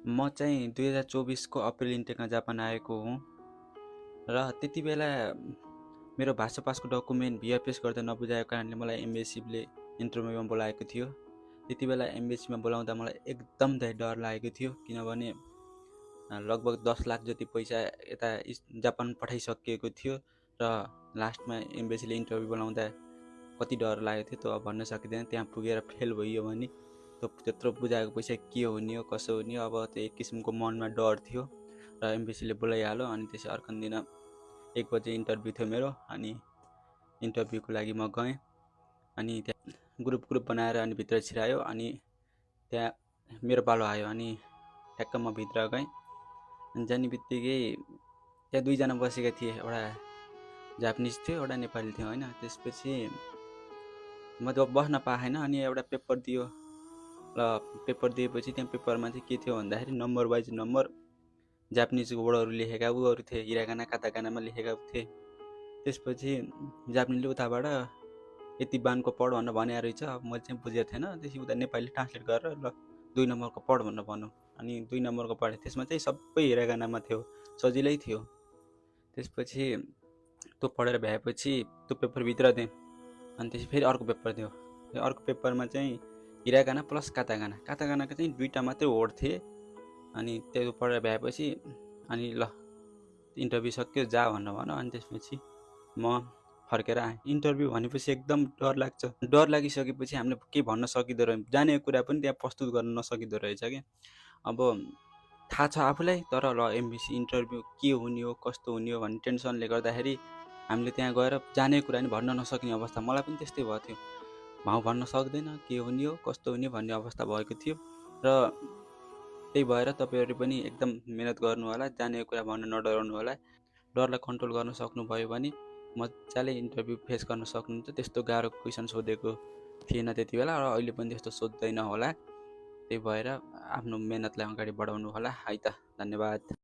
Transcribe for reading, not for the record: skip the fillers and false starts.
म चाहिँ 2024 को अप्रिल इन्टेकमा जापान आएको हुँ र त्यति बेला मेरो भाषा पासको डकुमेन्ट भिआरपिएस गर्दा नबुझाएको कारणले मलाई एम्बेसीले इन्टरभ्यूमा बोलाएको थियो। त्यति बेला एम्बेसीमा बोलाउँदा मलाई एकदम डर लागेको थियो, किनभने लगभग 10 लाख जति पैसा यता जापान पठाइसकिएको थियो र लास्टमा एम्बेसीले इन्टरभ्यू बोलाउँदा कति डर लागेको थियो त्यो अब भन्न सकिँदैन। त्यहाँ पुगेर फेल भइयो भने त्यत्रो बुझाएको पैसा के हुने हो कसो हुने हो, अब त्यो एक किसिमको मनमा डर थियो र एम्बेसीले बोलाइहाल्यो। अनि त्यसै अर्को दिन 1 बजे इन्टरभ्यू थियो मेरो, अनि इन्टरभ्यूको लागि म गएँ। अनि त्यहाँ ग्रुप बनाएर अनि भित्र छिरायो, अनि त्यहाँ मेरो पालो आयो अनि ठ्याक्क म भित्र गएँ। अनि जाने बित्तिकै त्यहाँ 2 जना बसेका थिए, एउटा जापानिज थियो एउटा नेपाली थियो होइन। त्यसपछि म त बस्न पाएन, अनि एउटा पेपर दियो र पेपर दिएपछि त्यहाँ पेपरमा चाहिँ के थियो भन्दाखेरि नम्बर वाइज नम्बर जापानिजको वर्डहरू लेखेका उहरू थिए, हिरागाना काताकानामा लेखेका थिए। त्यसपछि जापानिजले उताबाट यति बानको पढ भनेर भने रहेछ। अब मैले चाहिँ बुझेको थिएन, त्यसपछि उता नेपालीले ट्रान्सलेट गरेर ल 2 नम्बरको पढ भनेर भन्यो। अनि 2 नम्बरको पढेँ, त्यसमा चाहिँ सबै हिरागानामा थियो, सजिलै थियो। त्यसपछि त्यो पढेर भ्याएपछि त्यो पेपर भित्र दिएँ, अनि त्यसपछि फेरि अर्को पेपर दियो। अर्को पेपरमा चाहिँ हिरागाना प्लस कातागानाको चाहिँ 2टा मात्रै वर्ड थिए। अनि त्यो पढेर भ्याएपछि अनि ल इन्टरभ्यू सक्यो जा भनेर भन्यो। अनि त्यसपछि म फर्केर आएँ। इन्टरभ्यू भनेपछि एकदम डर लाग्छ। डर लागिसकेपछि हामीले केही भन्न सकिँदो रहेन, जानेको कुरा पनि त्यहाँ प्रस्तुत गर्न नसकिँदो रहेछ कि। अब थाहा छ आफूलाई, तर ल एमबिसी इन्टरभ्यू के हुने हो कस्तो हुने हो भन्ने टेन्सनले गर्दाखेरि हामीले त्यहाँ गएर जानेको कुरा नि भन्न नसक्ने अवस्था। मलाई पनि त्यस्तै भएको थियो, भन्न सक्दैन के हुने हो कस्तो हुने भन्ने अवस्था भएको थियो। र त्यही भएर तपाईँहरू पनि एकदम मेहनत गर्नु होला, जानेको कुरा भन्न नडराउनु होला। डरलाई कन्ट्रोल गर्न सक्नुभयो भने मजाले इन्टरभ्यू फेस गर्न सक्नुहुन्छ। त्यस्तो गाह्रो क्वेसन सोधेको थिएन त्यति बेला, र अहिले पनि त्यस्तो सोध्दैन होला। त्यही भएर आफ्नो मेहनतलाई अगाडि बढाउनु होला है त। धन्यवाद।